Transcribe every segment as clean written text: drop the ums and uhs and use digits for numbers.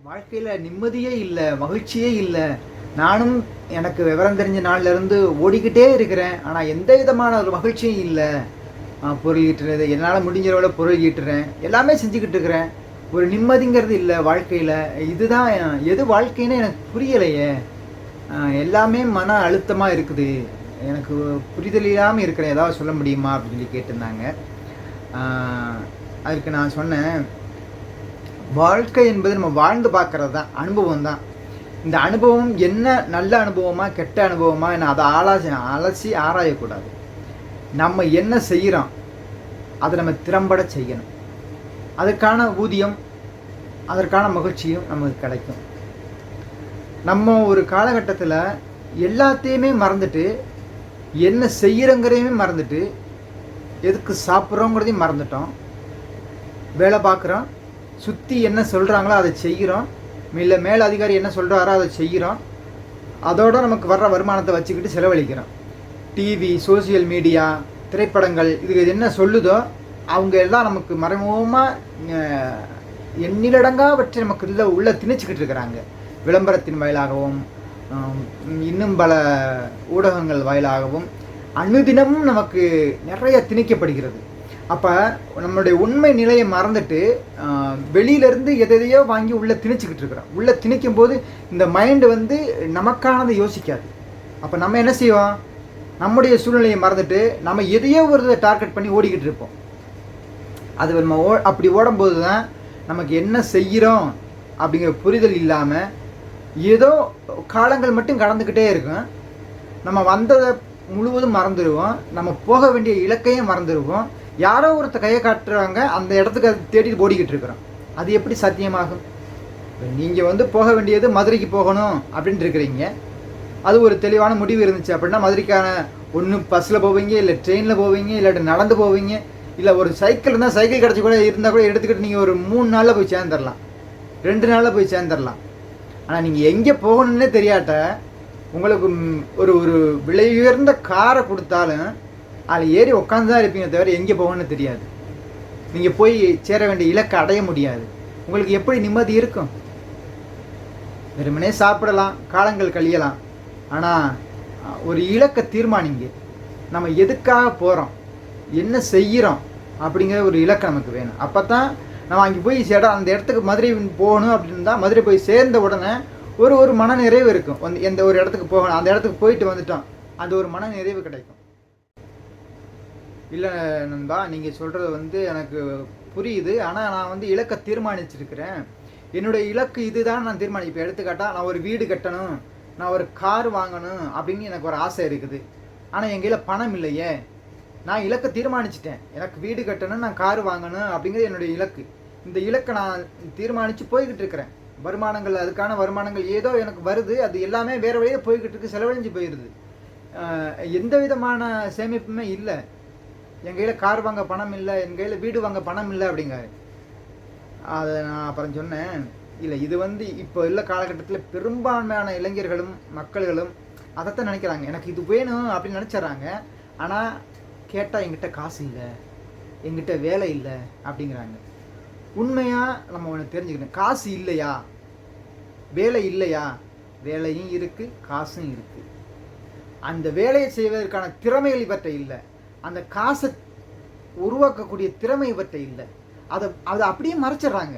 வாழ்க்கையில் நிம்மதியே இல்லை, மகிழ்ச்சியே இல்லை. நானும் எனக்கு விவரம் தெரிஞ்ச நாள்லேருந்து ஓடிக்கிட்டே இருக்கிறேன். ஆனால் எந்த விதமான ஒரு மகிழ்ச்சியும் இல்லை. பொருள் ஈட்டுறது என்னால் முடிஞ்ச பொருள் ஈட்டுறேன், எல்லாமே செஞ்சுக்கிட்டு இருக்கிறேன். ஒரு நிம்மதிங்கிறது இல்லை வாழ்க்கையில். இதுதான் எது வாழ்க்கைன்னு எனக்கு புரியலையே. எல்லாமே மன அழுத்தமாக இருக்குது. எனக்கு புரிதல் இல்லாமல் இருக்கிறேன். ஏதாவது சொல்ல முடியுமா அப்படின்னு சொல்லி கேட்டிருந்தாங்க. அதுக்கு நான் சொன்னேன், வாழ்க்கை என்பது நம்ம வாழ்ந்து பார்க்கறது தான், அனுபவம் தான். இந்த அனுபவம் என்ன நல்ல அனுபவமா கெட்ட அனுபவமா என்ன அதை அலசி ஆராயக்கூடாது. நம்ம என்ன செய்கிறோம் அதை நம்ம திறம்பட செய்யணும். அதற்கான ஊதியம், அதற்கான மகிழ்ச்சியும் நமக்கு கிடைக்கும். நம்ம ஒரு காலகட்டத்தில் எல்லாத்தையுமே மறந்துட்டு, என்ன செய்கிறோங்கிறதையுமே மறந்துட்டு, எதுக்கு சாப்பிட்றோங்கிறதையும் மறந்துட்டோம். வேலை பார்க்குறோம், சுற்றி என்ன சொல்கிறாங்களோ அதை செய்கிறோம், இல்லை மேல் அதிகாரி என்ன சொல்கிறாரோ அதை செய்கிறோம். அதோடு நமக்கு வர்ற வருமானத்தை வச்சுக்கிட்டு செலவழிக்கிறோம். டிவி, சோசியல் மீடியா, திரைப்படங்கள் இது என்ன சொல்லுதோ அவங்க எல்லாம் நமக்கு மறைமுகமாக எண்ணிலடங்காவற்றை நமக்கு உள்ள திணிச்சிக்கிட்டு இருக்கிறாங்க. விளம்பரத்தின் வாயிலாகவும் இன்னும் பல ஊடகங்கள் வாயிலாகவும் அனுதினமும் நமக்கு நிறைய திணிக்கப்படுகிறது. அப்போ நம்மளுடைய உண்மை நிலையை மறந்துட்டு வெளியிலேருந்து எதையோ வாங்கி உள்ளே திணிச்சிக்கிட்டு இருக்கிறோம். உள்ளே திணிக்கும் போது இந்த மைண்டு நமக்கானதை யோசிக்காது. அப்போ நம்ம என்ன செய்வோம், நம்முடைய சூழ்நிலையை மறந்துட்டு நம்ம எதையோ ஒரு டார்கெட் பண்ணி ஓடிக்கிட்டு இருப்போம். அது நம்ம அப்படி ஓடும்போது தான் நமக்கு என்ன செய்கிறோம் அப்படிங்கிற புரிதல் இல்லாமல் ஏதோ காலங்கள் மட்டும் கடந்துக்கிட்டே இருக்கும். நம்ம வந்ததை முழுவதும் மறந்துடுவோம். நம்ம போக வேண்டிய இலக்கையும் மறந்துடுவோம். யாரோ ஒருத்தர் கையை காட்டுறாங்க, அந்த இடத்துக்கு அது தேடி ஓடிக்கிட்டு இருக்கிறோம். அது எப்படி சாத்தியமாகும்? நீங்கள் போக வேண்டியது மதுரைக்கு போகணும் அப்படின்ட்டு இருக்கிறீங்க. அது ஒரு தெளிவான முடிவு இருந்துச்சு அப்படின்னா மதுரைக்கான ஒன்று பஸ்ஸில் போவீங்க, இல்லை ட்ரெயினில் போவீங்க, இல்லாட்டி நடந்து போவீங்க, இல்லை ஒரு சைக்கிள் இருந்தால் சைக்கிள் கிடச்சி கூட இருந்தால் கூட எடுத்துக்கிட்டு நீங்கள் ஒரு 3 நாளில் போய் சேர்ந்துடலாம், 2 நாளில் போய் சேர்ந்துடலாம். ஆனால் நீங்கள் எங்கே போகணுன்னே தெரியாட்ட உங்களுக்கு ஒரு ஒரு விலை உயர்ந்த காரை கொடுத்தாலும் அதில் ஏறி உட்காந்து தான் இருப்பீங்க, தவிர எங்கே போகணும்னு தெரியாது. நீங்கள் போய் சேர வேண்டிய இலக்கை அடைய முடியாது. உங்களுக்கு எப்படி நிம்மதி இருக்கும்? வெறுமனே சாப்பிடலாம், காலங்கள் கழியலாம். ஆனால் ஒரு இலக்கை தீர்மானிங்க. நம்ம எதுக்காக போகிறோம், என்ன செய்கிறோம் அப்படிங்கிற ஒரு இலக்கை நமக்கு வேணும். அப்போ தான் நம்ம அங்கே போய் அந்த இடத்துக்கு மதுரை போகணும் அப்படின்னு தான் மதுரை போய் சேர்ந்த உடனே ஒரு மன நிறைவு இருக்கும். எந்த ஒரு இடத்துக்கு போகணும், அந்த இடத்துக்கு போயிட்டு வந்துட்டோம், அந்த ஒரு மன நிறைவு கிடைக்கும். இல்லை நண்பா, நீங்கள் சொல்கிறது எனக்கு புரியுது. ஆனால் நான் இலக்கை தீர்மானிச்சிருக்கிறேன். என்னுடைய இலக்கு இதுதான் நான் இப்போ எடுத்துக்காட்டா நான் ஒரு வீடு கட்டணும், நான் ஒரு கார் வாங்கணும் அப்படின்னு எனக்கு ஒரு ஆசை இருக்குது. ஆனால் என் கையில் பணம் இல்லையே. நான் இலக்கை தீர்மானிச்சிட்டேன், எனக்கு வீடு கட்டணும், நான் கார் வாங்கணும் அப்படிங்கிறது என்னுடைய இலக்கு. இந்த இலக்கை நான் தீர்மானித்து போய்கிட்டு இருக்கிறேன். வருமானங்கள், அதுக்கான வருமானங்கள் ஏதோ எனக்கு வருது, அது எல்லாமே வேறு வழியில் போய்கிட்டு இருக்கு, செலவழிஞ்சு போயிடுது. எந்த விதமான சேமிப்புமே இல்லை. என் கையில் கார் வாங்க பணம் இல்லை, என் கையில் வீடு வாங்க பணம் இல்லை அப்படிங்காரு. அதை நான் அப்புறம் சொன்னேன், இல்லை இது இப்போ உள்ள காலகட்டத்தில் பெரும்பான்மையான இளைஞர்களும் மக்கள்களும் அதைத்தான் நினைக்கிறாங்க. எனக்கு இது வேணும் அப்படின்னு நினச்சிட்றாங்க. ஆனால் கேட்டால் என்கிட்ட காசு இல்லை, என்கிட்ட வேலை இல்லை அப்படிங்கிறாங்க. உண்மையாக நம்ம ஒன்று தெரிஞ்சுக்கணும், காசு இல்லையா, வேலை இல்லையா, வேலையும் இருக்குது, காசும் இருக்குது. அந்த வேலையை செய்வதற்கான திறமைகள் இவற்றை இல்லை, அந்த காசை உருவாக்கக்கூடிய திறமை இவற்றை இல்லை. அதை அப்படியே மறைச்சிட்றாங்க.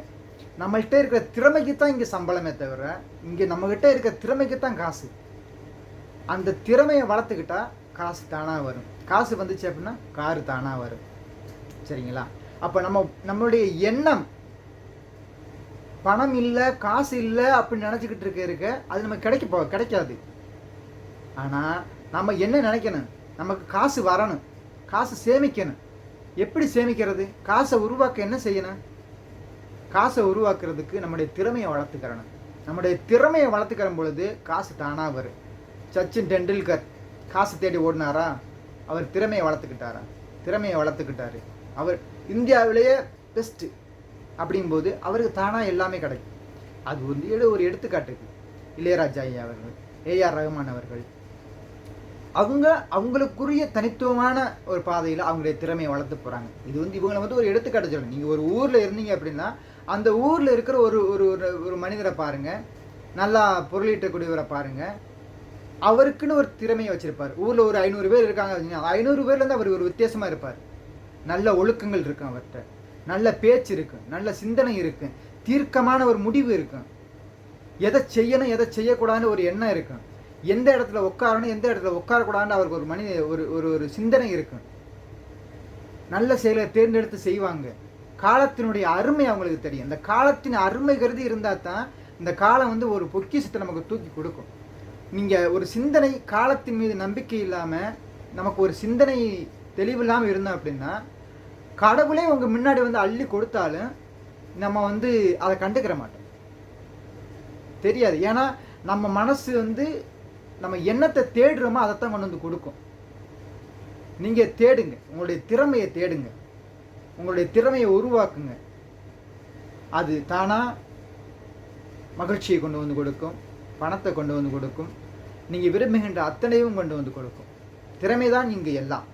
நம்மள்கிட்ட இருக்கிற திறமைக்கு தான் இங்கே சம்பளமே தவிர இங்கே நம்மகிட்ட இருக்கிற திறமைக்கு தான் காசு. அந்த திறமையை வளர்த்துக்கிட்டா காசு தானாக வரும். காசு வந்துச்சு அப்படின்னா காரு தானாக வரும். சரிங்களா? அப்போ நம்மளுடைய எண்ணம் பணம் இல்லை, காசு இல்லை அப்படின்னு நினச்சிக்கிட்டு இருக்க அது நமக்கு கிடைக்காது. ஆனால் நம்ம என்ன நினைக்கணும், நமக்கு காசு வரணும், காசு சேமிக்கணும். எப்படி சேமிக்கிறது? காசை உருவாக்க என்ன செய்யணும்? காசை உருவாக்குறதுக்கு நம்முடைய திறமையை வளர்த்துக்கிறணும். நம்முடைய திறமையை வளர்த்துக்கிற பொழுது காசு தானாக வரும். சச்சின் டெண்டுல்கர் காசு தேடி ஓடினாரா? அவர் திறமையை வளர்த்துக்கிட்டாரா? திறமையை வளர்த்துக்கிட்டாரு. அவர் இந்தியாவிலேயே பெஸ்ட்டு அப்படிங்கும்போது அவருக்கு தானாக எல்லாமே கிடைக்கும். அது ஒரு எடுத்துக்காட்டுக்கு இளையராஜா ஐயா அவர்கள், ஏஆர் ரஹ்மான் அவர்கள், அவங்களுக்குரிய தனித்துவமான ஒரு பாதையில் அவங்களுடைய திறமையை வளர்த்து போகிறாங்க. இது இவங்களை ஒரு எடுத்துக்காட்டு சொல்லணும். நீங்கள் ஒரு ஊரில் இருந்தீங்க அப்படின்னா அந்த ஊரில் இருக்கிற ஒரு ஒரு ஒரு மனிதரை பாருங்கள், நல்லா பொருளீட்டக்கூடியவரை பாருங்கள், அவருக்குன்னு ஒரு திறமையை வச்சுருப்பார். ஊரில் ஒரு 500 பேர் இருக்காங்க வச்சுக்கோங்க, 500 பேர்லேருந்து அவர் ஒரு வித்தியாசமாக இருப்பார். நல்ல ஒழுக்கங்கள் இருக்கும் அவர்கிட்ட, நல்ல பேச்சு இருக்கும், நல்ல சிந்தனை இருக்கும், தீர்க்கமான ஒரு முடிவு இருக்கும், எதை செய்யணும் எதை செய்யக்கூடாதுன்னு ஒரு எண்ணம் இருக்கும், எந்த இடத்துல உட்காரணும் எந்த இடத்துல உட்காரக்கூடாதுன்னு அவருக்கு ஒரு ஒரு ஒரு ஒரு சிந்தனை இருக்கும். நல்ல செயலை தேர்ந்தெடுத்து செய்வாங்க. காலத்தினுடைய அருமை அவங்களுக்கு தெரியும். இந்த காலத்தின் அருமை கருதி இருந்தால் தான் இந்த காலம் வந்து ஒரு பொக்கிஷத்தை நமக்கு தூக்கி கொடுக்கும். நீங்கள் ஒரு சிந்தனை காலத்தின் மீது நம்பிக்கை இல்லாமல் நமக்கு ஒரு சிந்தனை தெளிவில்லாமல் இருந்தோம் அப்படின்னா, கடவுளே உங்கள் முன்னாடி வந்து அள்ளி கொடுத்தாலும் நம்ம வந்து அதை கண்டுக்கிற மாட்டோம், தெரியாது. ஏன்னா நம்ம மனசு வந்து நம்ம என்னத்தை தேடுறோமோ அதைத்தான் கொண்டு வந்து கொடுக்கும். நீங்கள் தேடுங்க, உங்களுடைய திறமையை தேடுங்க, உங்களுடைய திறமையை உருவாக்குங்க. அது தானாக மகிழ்ச்சியை கொண்டு வந்து கொடுக்கும், பணத்தை கொண்டு வந்து கொடுக்கும், நீங்கள் விரும்புகின்ற அத்தனையும் கொண்டு வந்து கொடுக்கும். திறமை தான் இங்கே எல்லாம்.